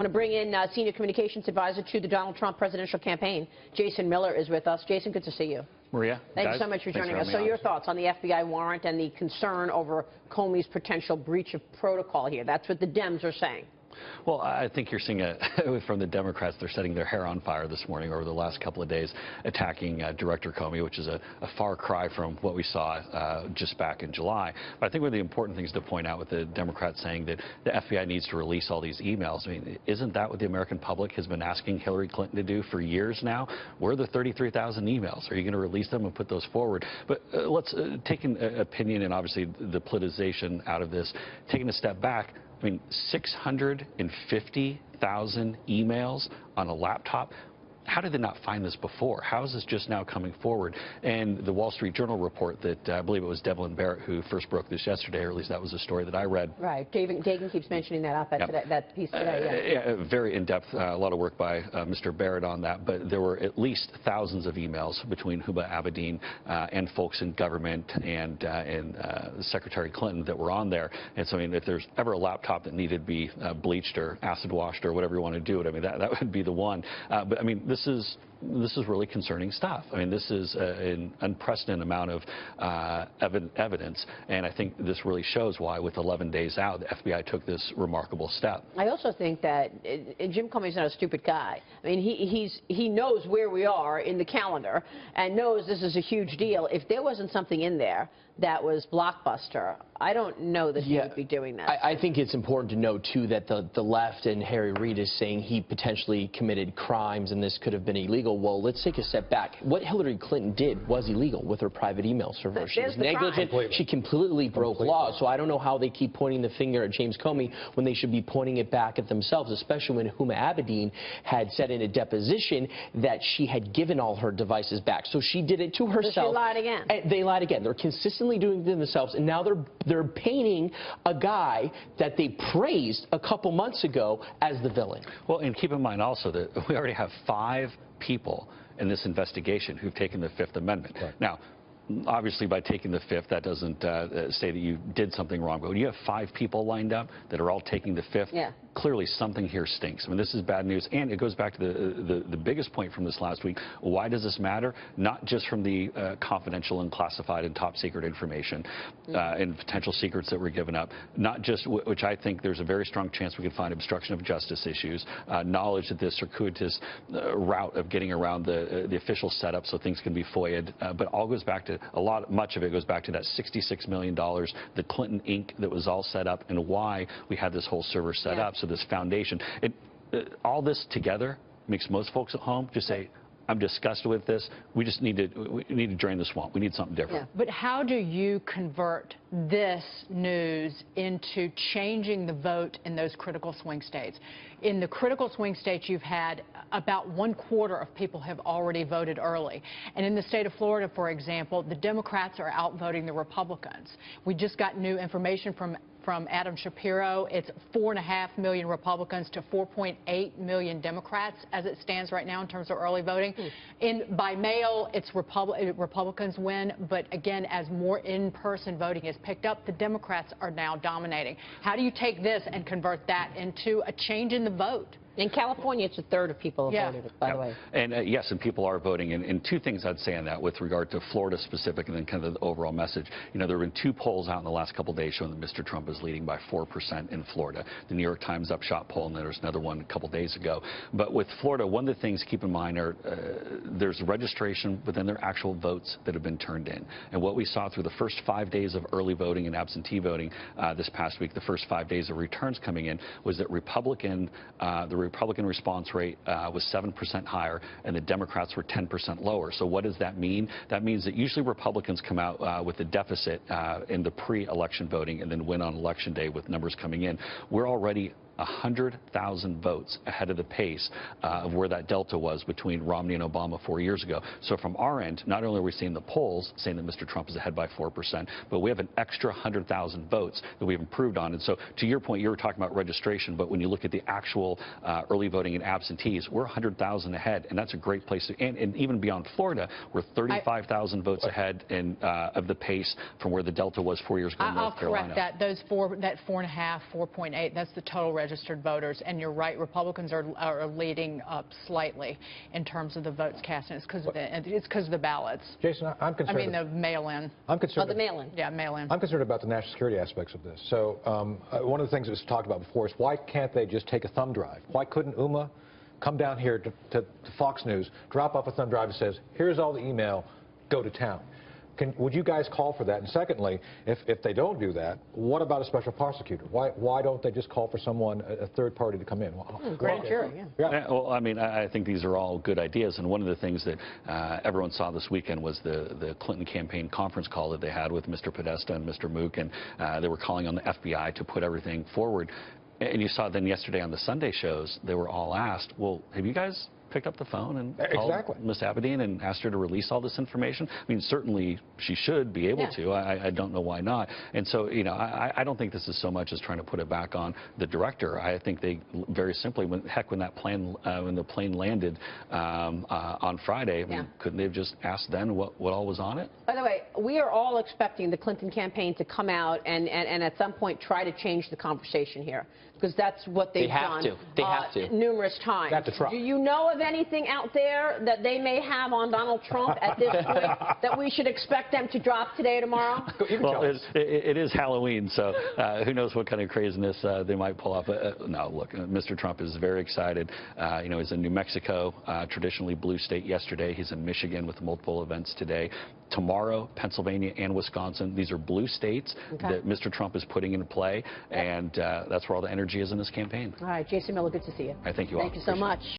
I want to bring in Senior Communications Advisor to the Donald Trump presidential campaign. Jason Miller is with us. Jason, good to see you. Maria, thank you so much for joining us. So your thoughts on the FBI warrant and the concern over Comey's potential breach of protocol here. That's what the Dems are saying. Well, I think you're seeing from the Democrats, they're setting their hair on fire this morning over the last couple of days, attacking Director Comey, which is a far cry from what we saw just back in July. But I think one of the important things to point out with the Democrats saying that the FBI needs to release all these emails, I mean, isn't that what the American public has been asking Hillary Clinton to do for years now? Where are the 33,000 emails? Are you going to release them and put those forward? But let's take an opinion and obviously the politicization out of this, taking a step back. I mean, 650,000 emails on a laptop. How did they not find this before? How is this just now coming forward? And the Wall Street Journal report that I believe it was Devlin Barrett who first broke this yesterday, or at least that was the story that I read. Right. Dagan keeps mentioning that up at that piece today. Yeah, very in-depth, a lot of work by Mr. Barrett on that. But there were at least thousands of emails between Huma Abedin and folks in government and Secretary Clinton that were on there. And so, I mean, if there's ever a laptop that needed to be bleached or acid washed or whatever you want to do it, I mean, that would be the one. But I mean, this is really concerning stuff. I mean, this is an unprecedented amount of evidence, and I think this really shows why, with 11 days out, the FBI took this remarkable step. I also think that Jim Comey's not a stupid guy. I mean, he knows where we are in the calendar and knows this is a huge deal. If there wasn't something in there that was blockbuster, I don't know that he would be doing that. I think it's important to note, too, that the left and Harry Reid is saying he potentially committed crimes and this could have been illegal. Well, let's take a step back. What Hillary Clinton did was illegal with her private email server. She was negligent. She completely broke law. So I don't know how they keep pointing the finger at James Comey when they should be pointing it back at themselves, especially when Huma Abedin had said in a deposition that she had given all her devices back. So she did it to herself. So she lied again. They lied again. They're consistently doing it to themselves, and now they're painting a guy that they praised a couple months ago as the villain. Well, and keep in mind also that we already have 5 people in this investigation who've taken the Fifth Amendment. Right. Now, obviously, by taking the Fifth, that doesn't say that you did something wrong. But when you have 5 people lined up that are all taking the Fifth, clearly something here stinks. I mean, this is bad news. And it goes back to the biggest point from this last week. Why does this matter? Not just from the confidential and classified and top secret information and potential secrets that were given up, not just, which I think there's a very strong chance we could find obstruction of justice issues, knowledge that this circuitous route of getting around the official setup so things can be FOIA'd, but all goes back to much of it goes back to that $66 million, the Clinton Inc. that was all set up, and why we had this whole server set up. So this foundation, all this together makes most folks at home just say, I'm disgusted with this. We need to drain the swamp. We need something different. Yeah. But how do you convert this news into changing the vote in those critical swing states? In the critical swing states, you've had about 1/4 of people have already voted early. And in the state of Florida, for example, the Democrats are outvoting the Republicans. We just got new information from Adam Shapiro. It's 4.5 million Republicans to 4.8 million Democrats as it stands right now in terms of early voting. By mail, it's Republicans win, but again, as more in-person voting is picked up, the Democrats are now dominating. How do you take this and convert that into a change in the vote? In California, it's 1/3 of people have voted, by the way. And yes, and people are voting. And 2 things I'd say on that with regard to Florida specific and then kind of the overall message. You know, there have been 2 polls out in the last couple of days showing that Mr. Trump is leading by 4% in Florida. The New York Times Upshot poll, and there's another one a couple of days ago. But with Florida, one of the things to keep in mind are there's registration, but then there are actual votes that have been turned in. And what we saw through the first 5 days of early voting and absentee voting this past week, the first 5 days of returns coming in, was that the Republican response rate was 7% higher, and the Democrats were 10% lower. So what does that mean? That means that usually Republicans come out with a deficit in the pre-election voting and then win on election day with numbers coming in. We're already 100,000 votes ahead of the pace of where that delta was between Romney and Obama 4 years ago. So from our end, not only are we seeing the polls saying that Mr. Trump is ahead by 4%, but we have an extra 100,000 votes that we've improved on. And so to your point, you were talking about registration, but when you look at the actual early voting and absentees, we're 100,000 ahead, and that's a great place to, and even beyond Florida, we're 35,000 votes ahead of the pace from where the delta was 4 years ago in North Carolina. I'll correct that. That 4.5, 4.8, that's the total registration. registered voters. And you're right, Republicans are leading up slightly in terms of the votes cast, and it's because of the ballots. Jason, I'm concerned. I mean, the mail-in. I'm concerned. Oh, the mail-in. Yeah, mail-in. I'm concerned about the national security aspects of this. So one of the things that was talked about before is why can't they just take a thumb drive? Why couldn't UMA come down here to Fox News, drop off a thumb drive and says, here's all the email, go to town? Would you guys call for that? And secondly, if they don't do that, what about a special prosecutor? Why don't they just call for someone, a third party to come in? Grand jury, yeah. Well, I mean, I think these are all good ideas, and one of the things that everyone saw this weekend was the Clinton campaign conference call that they had with Mr. Podesta and Mr. Mook, and they were calling on the FBI to put everything forward. And you saw then yesterday on the Sunday shows, they were all asked, well, have you guys picked up the phone and called Ms. Abedin and asked her to release all this information? I mean, certainly she should be able to. I don't know why not. And so, you know, I don't think this is so much as trying to put it back on the director. I think they very simply, when the plane landed on Friday, I mean, couldn't they have just asked then what all was on it? By the way, we are all expecting the Clinton campaign to come out and at some point try to change the conversation here, because that's what they've done. They have to. Numerous times. That's Trump. Do you know of anything out there that they may have on Donald Trump at this point that we should expect them to drop today or tomorrow? Well, it is Halloween, so who knows what kind of craziness they might pull off. No, look, Mr. Trump is very excited. You know, he's in New Mexico, traditionally blue state yesterday. He's in Michigan with multiple events today. Tomorrow, Pennsylvania and Wisconsin. These are blue states that Mr. Trump is putting into play, and that's where all the energy is in this campaign. All right, Jason Miller, good to see you. I thank you all. Thank you so much.